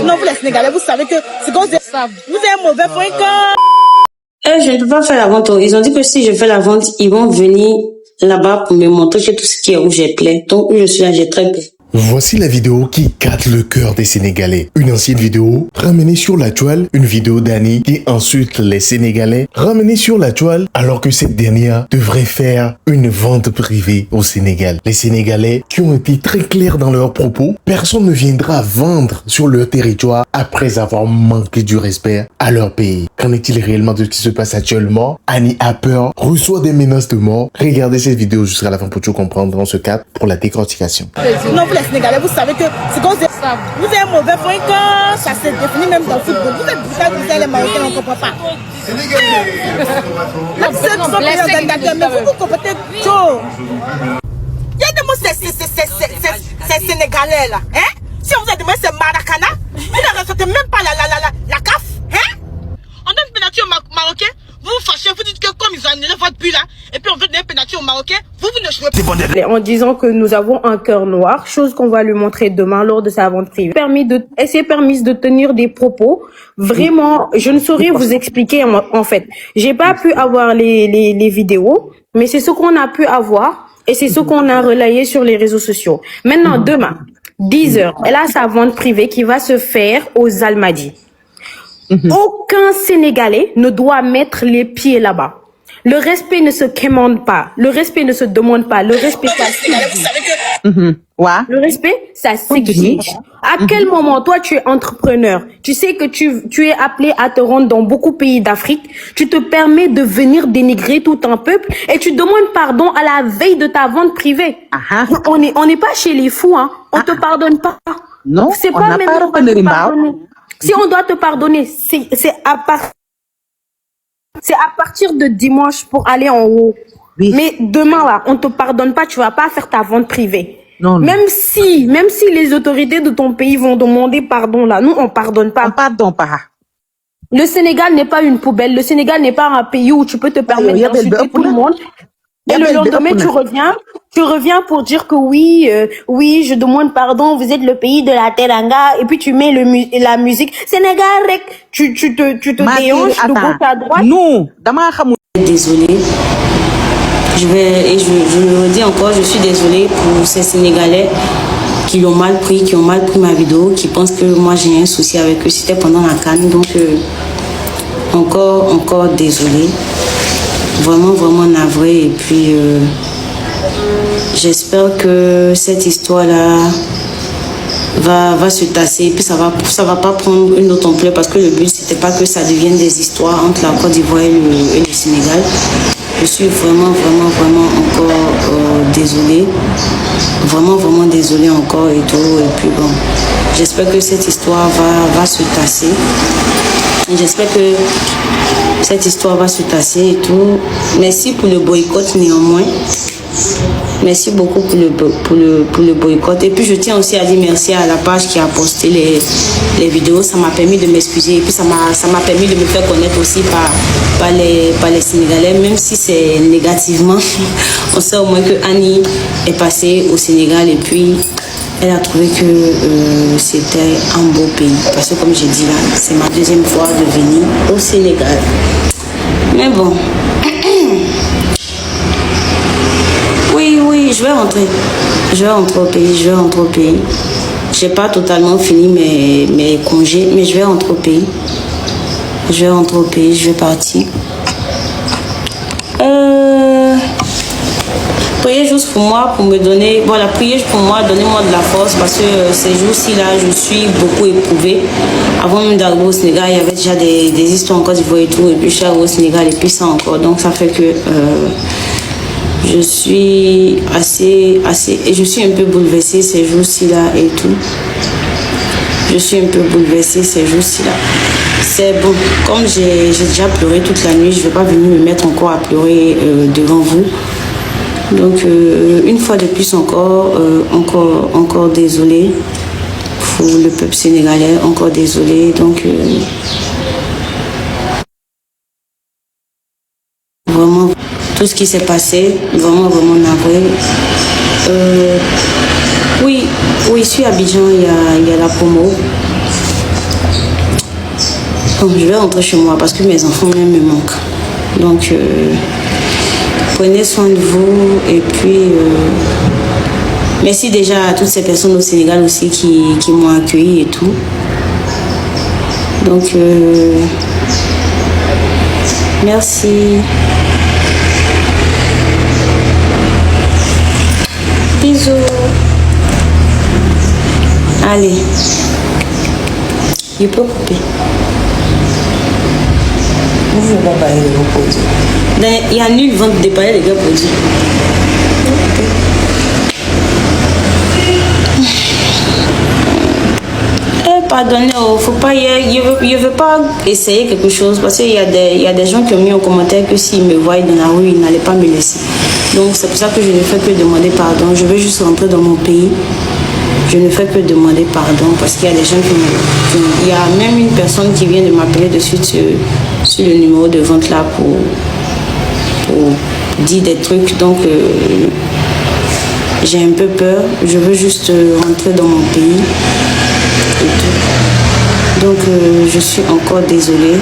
Non, vous les Sénégalais, vous savez que c'est comme vous êtes mauvais fréquent. Je ne peux pas faire la vente. Ils ont dit que si je fais la vente, ils vont venir là-bas pour me montrer que tout ce qui est rouge est clair. Donc, où je suis là, j'ai très peur. Voici la vidéo qui gâte le cœur des Sénégalais. Une ancienne vidéo ramenée sur la toile, une vidéo d'Annie qui insulte les Sénégalais, ramenée sur la toile alors que cette dernière devrait faire une vente privée au Sénégal. Les Sénégalais qui ont été très clairs dans leurs propos, personne ne viendra vendre sur leur territoire après avoir manqué du respect à leur pays. Qu'en est-il réellement de ce qui se passe actuellement? Annie a peur, reçoit des menaces de mort. Regardez cette vidéo jusqu'à la fin pour tout comprendre dans ce cadre pour la décortication. Non, vous les Sénégalais, vous savez que c'est comme vous êtes mauvais fréquent, ça se définit même dans le football. Vous êtes brutal, vous êtes les Marocains, on ne comprend pas. Même ceux qui sont plus organisateurs, mais vous comprenez tout. Il y a des mots, c'est Sénégalais là. Hein? Si on vous a demandé c'est Maracana, vous ne respectez même pas la CAF. Hein? On donne une pénalité aux Marocains, vous vous fâchez, vous dites que comme ils ont annulé votre but là, et puis on veut donner une pénalité aux Marocains, vous ne jouez pas. En disant que nous avons un cœur noir, chose qu'on va lui montrer demain lors de sa vente privée. Elle s'est permise de tenir des propos. Vraiment, je ne saurais vous expliquer en fait. J'ai pas pu avoir les vidéos, mais c'est ce qu'on a pu avoir et c'est ce qu'on a relayé sur les réseaux sociaux. Maintenant, demain, 10h, elle a sa vente privée qui va se faire aux Almadies. Aucun Sénégalais ne doit mettre les pieds là-bas. Le respect ne se commande pas. Le respect ne se demande pas. Le respect, ça s'exige. Le respect, ça s'exige. À quel moment, toi, tu es entrepreneur, tu sais que tu es appelé à te rendre dans beaucoup de pays d'Afrique, tu te permets de venir dénigrer tout un peuple et tu demandes pardon à la veille de ta vente privée. On n'est pas chez les fous, hein. On te pardonne pas. Non, c'est pas même pardonner. Si on doit te pardonner, c'est à partir de dimanche pour aller en haut. Oui. Mais demain, là, on te pardonne pas, tu vas pas faire ta vente privée. Non. Même si les autorités de ton pays vont demander pardon, là, nous, on pardonne pas. On pardonne pas. Le Sénégal n'est pas une poubelle. Le Sénégal n'est pas un pays où tu peux te permettre d'insulter tout le monde. Et le lendemain, tu reviens pour dire que oui, je demande pardon, vous êtes le pays de la Teranga, et puis tu mets la musique. Sénégal, tu te déhanches de gauche à droite. Non, Désolée. Je le redis encore, je suis désolée pour ces Sénégalais qui l'ont mal pris, qui ont mal pris ma vidéo, qui pensent que moi j'ai un souci avec eux. C'était pendant la CAN, donc encore désolée. Vraiment navrée. Et puis j'espère que cette histoire-là va se tasser. Et puis ça va pas prendre une autre ampleur parce que le but c'était pas que ça devienne des histoires entre la Côte d'Ivoire et le Sénégal. Je suis vraiment encore désolée. Vraiment désolée encore et tout. Et puis bon, j'espère que cette histoire va se tasser. J'espère que cette histoire va se tasser et tout. Merci pour le boycott néanmoins. Merci beaucoup pour le boycott. Et puis je tiens aussi à dire merci à la page qui a posté les vidéos. Ça m'a permis de m'excuser. Et puis ça m'a permis de me faire connaître aussi par les Sénégalais. Même si c'est négativement, on sait au moins que Annie est passée au Sénégal et puis elle a trouvé que c'était un beau pays. Parce que comme j'ai dit là, c'est ma deuxième fois de venir au Sénégal. Mais bon. Oui, je vais rentrer. Je vais rentrer au pays. J'ai pas totalement fini mes congés, mais je vais rentrer au pays. Je vais partir. Priez juste pour moi, pour me donner... Voilà, priez pour moi, donnez-moi de la force parce que ces jours-ci-là, je suis beaucoup éprouvée. Avant même d'arriver au Sénégal, il y avait déjà des histoires en Côte d'Ivoire et tout. Et puis je suis arrivée au Sénégal et puis ça encore. Donc ça fait que je suis assez... Et je suis un peu bouleversée ces jours-ci-là et tout. Je suis un peu bouleversée ces jours-ci-là. C'est bon, comme j'ai déjà pleuré toute la nuit, je ne vais pas venir me mettre encore à pleurer devant vous. Donc, une fois de plus encore désolée pour le peuple sénégalais, encore désolée. Donc, vraiment, tout ce qui s'est passé, vraiment navré. Oui, ici à Abidjan, il y a la promo. Bon, je vais rentrer chez moi parce que mes enfants même me manquent. Donc, prenez soin de vous et puis merci déjà à toutes ces personnes au Sénégal aussi qui m'ont accueilli et tout. Donc, merci. Bisous. Allez. Je peux couper. Vous ne pouvez pas parler de vos produits. Il y a nul vente de parler des gars produits. Pardonnez, faut pas, je veux pas essayer quelque chose parce qu'il y a des gens qui ont mis en commentaire que s'ils me voient dans la rue, ils n'allaient pas me laisser. Donc c'est pour ça que je ne fais que demander pardon. Je veux juste rentrer dans mon pays. Je ne fais que demander pardon parce qu'il y a des gens il y a même une personne qui vient de m'appeler de suite sur le numéro de vente là pour dire des trucs. Donc j'ai un peu peur. Je veux juste rentrer dans mon pays. Et tout. Donc je suis encore désolée.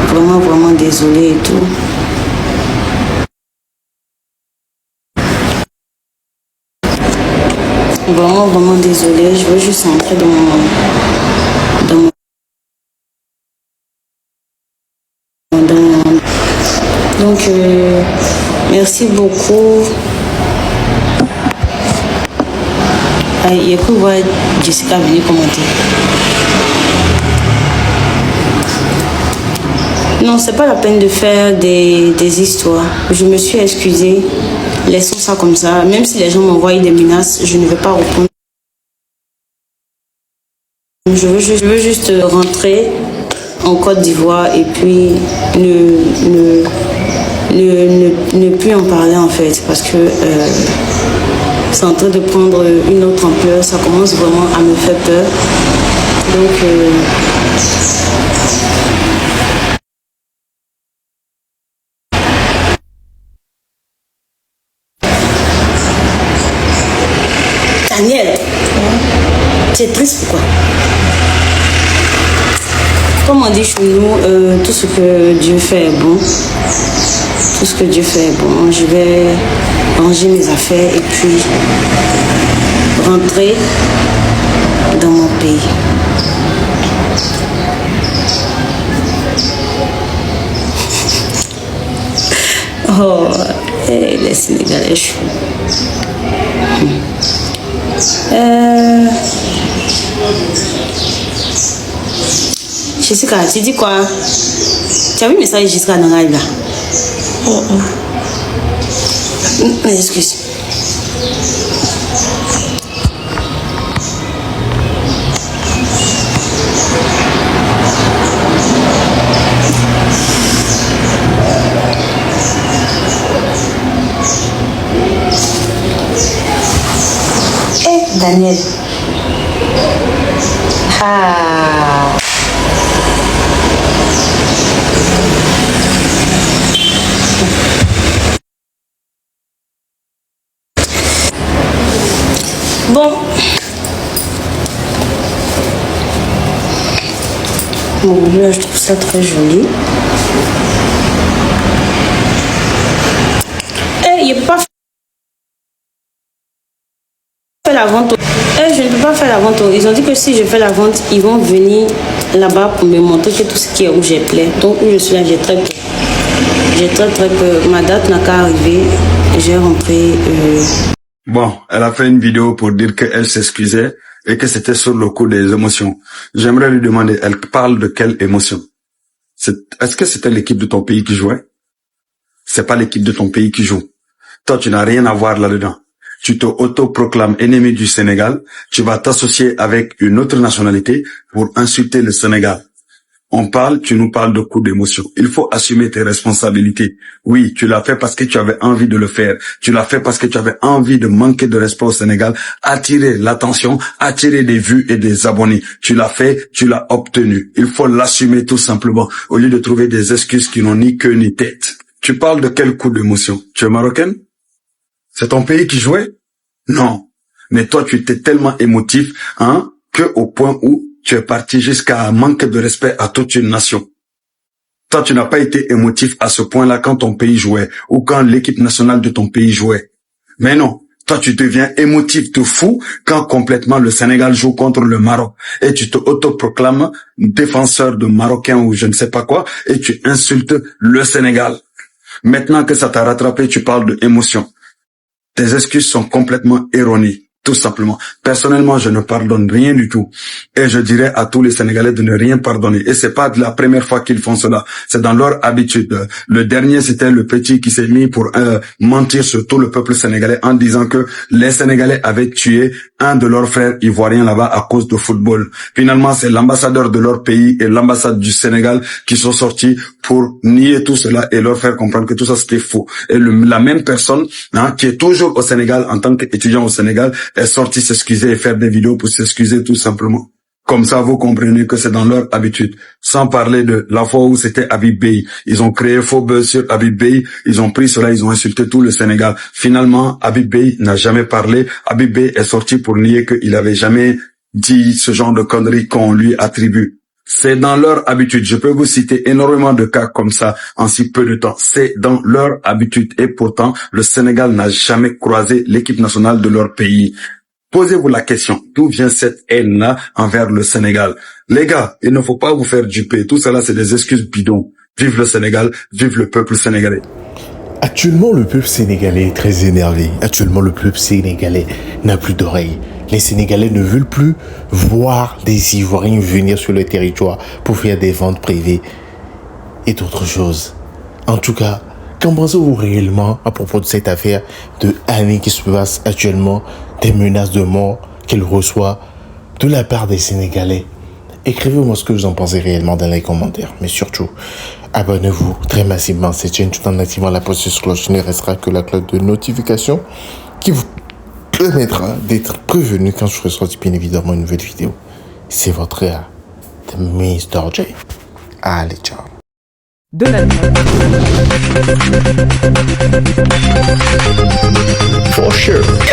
Vraiment, vraiment désolée et tout. Vraiment, vraiment désolée. Je veux juste rentrer dans mon donc merci beaucoup. Il y a que voir Jessica venir commenter. Non, c'est pas la peine de faire des histoires. Je me suis excusée. Laissons ça comme ça. Même si les gens m'envoient des menaces, je ne vais pas répondre. Je veux juste rentrer en Côte d'Ivoire et puis ne plus en parler en fait. Parce que c'est en train de prendre une autre ampleur. Ça commence vraiment à me faire peur. Donc Daniel, tu es triste pourquoi? Comme on dit chez nous, tout ce que Dieu fait est bon. Tout ce que Dieu fait est bon. Je vais ranger mes affaires et puis rentrer dans mon pays. Oh, les Sénégalais chauds. Jessica, tu dis quoi? Tu as vu le message de Jessica dans la live là? Excuse. Daniel. Ah. Bon. Bon, là, je trouve ça très joli. Il n'y a pas la vente. Je ne peux pas faire la vente. Ils ont dit que si je fais la vente, ils vont venir là-bas pour me montrer que tout ce qui est où j'ai plaît. Donc où je suis là, j'ai très peur. J'ai très peur. Ma date n'a qu'à arriver. J'ai rentré. Bon, elle a fait une vidéo pour dire qu'elle s'excusait et que c'était sur le coup des émotions. J'aimerais lui demander, elle parle de quelle émotion? Est-ce que c'était l'équipe de ton pays qui jouait? C'est pas l'équipe de ton pays qui joue. Toi, tu n'as rien à voir là-dedans. Tu te auto-proclames ennemi du Sénégal, tu vas t'associer avec une autre nationalité pour insulter le Sénégal. Tu nous parles de coups d'émotion. Il faut assumer tes responsabilités. Oui, tu l'as fait parce que tu avais envie de le faire. Tu l'as fait parce que tu avais envie de manquer de respect au Sénégal, attirer l'attention, attirer des vues et des abonnés. Tu l'as fait, tu l'as obtenu. Il faut l'assumer tout simplement, au lieu de trouver des excuses qui n'ont ni queue ni tête. Tu parles de quel coup d'émotion? Tu es marocaine? C'est ton pays qui jouait? Non. Mais toi, tu étais tellement émotif, que au point où tu es parti jusqu'à manquer de respect à toute une nation. Toi, tu n'as pas été émotif à ce point-là quand ton pays jouait ou quand l'équipe nationale de ton pays jouait. Mais non, toi, tu deviens émotif de fou quand complètement le Sénégal joue contre le Maroc et tu te autoproclames défenseur de Marocains ou je ne sais pas quoi et tu insultes le Sénégal. Maintenant que ça t'a rattrapé, tu parles de émotion. Tes excuses sont complètement erronées. Tout simplement. Personnellement, je ne pardonne rien du tout. Et je dirais à tous les Sénégalais de ne rien pardonner. Et c'est pas la première fois qu'ils font cela. C'est dans leur habitude. Le dernier, c'était le petit qui s'est mis pour mentir sur tout le peuple sénégalais en disant que les Sénégalais avaient tué un de leurs frères ivoiriens là-bas à cause de football. Finalement, c'est l'ambassadeur de leur pays et l'ambassade du Sénégal qui sont sortis pour nier tout cela et leur faire comprendre que tout ça c'était faux. Et la même personne qui est toujours au Sénégal en tant qu'étudiant au Sénégal est sorti s'excuser et faire des vidéos pour s'excuser tout simplement. Comme ça, vous comprenez que c'est dans leur habitude. Sans parler de la fois où c'était Habib Beye. Ils ont créé faux buzz sur Habib Beye. Ils ont pris cela, ils ont insulté tout le Sénégal. Finalement, Habib Beye n'a jamais parlé. Habib Beye est sorti pour nier qu'il avait jamais dit ce genre de conneries qu'on lui attribue. C'est dans leur habitude. Je peux vous citer énormément de cas comme ça en si peu de temps. C'est dans leur habitude. Et pourtant, le Sénégal n'a jamais croisé l'équipe nationale de leur pays. Posez-vous la question, d'où vient cette haine-là envers le Sénégal? Les gars, il ne faut pas vous faire duper. Tout cela, c'est des excuses bidons. Vive le Sénégal, vive le peuple sénégalais. Actuellement, le peuple sénégalais est très énervé. Actuellement, le peuple sénégalais n'a plus d'oreilles. Les Sénégalais ne veulent plus voir des Ivoiriens venir sur le territoire pour faire des ventes privées et d'autres choses. En tout cas, qu'en pensez-vous réellement à propos de cette affaire de Annie qui se passe actuellement, des menaces de mort qu'elle reçoit de la part des Sénégalais? Écrivez-moi ce que vous en pensez réellement dans les commentaires. Mais surtout, abonnez-vous très massivement à cette chaîne tout en activant la petite cloche. Il ne restera que la cloche de notification qui vous permettra d'être prévenu quand je sorti bien évidemment une nouvelle vidéo. C'est votre Mr. J. Allez, ciao. De la For sure.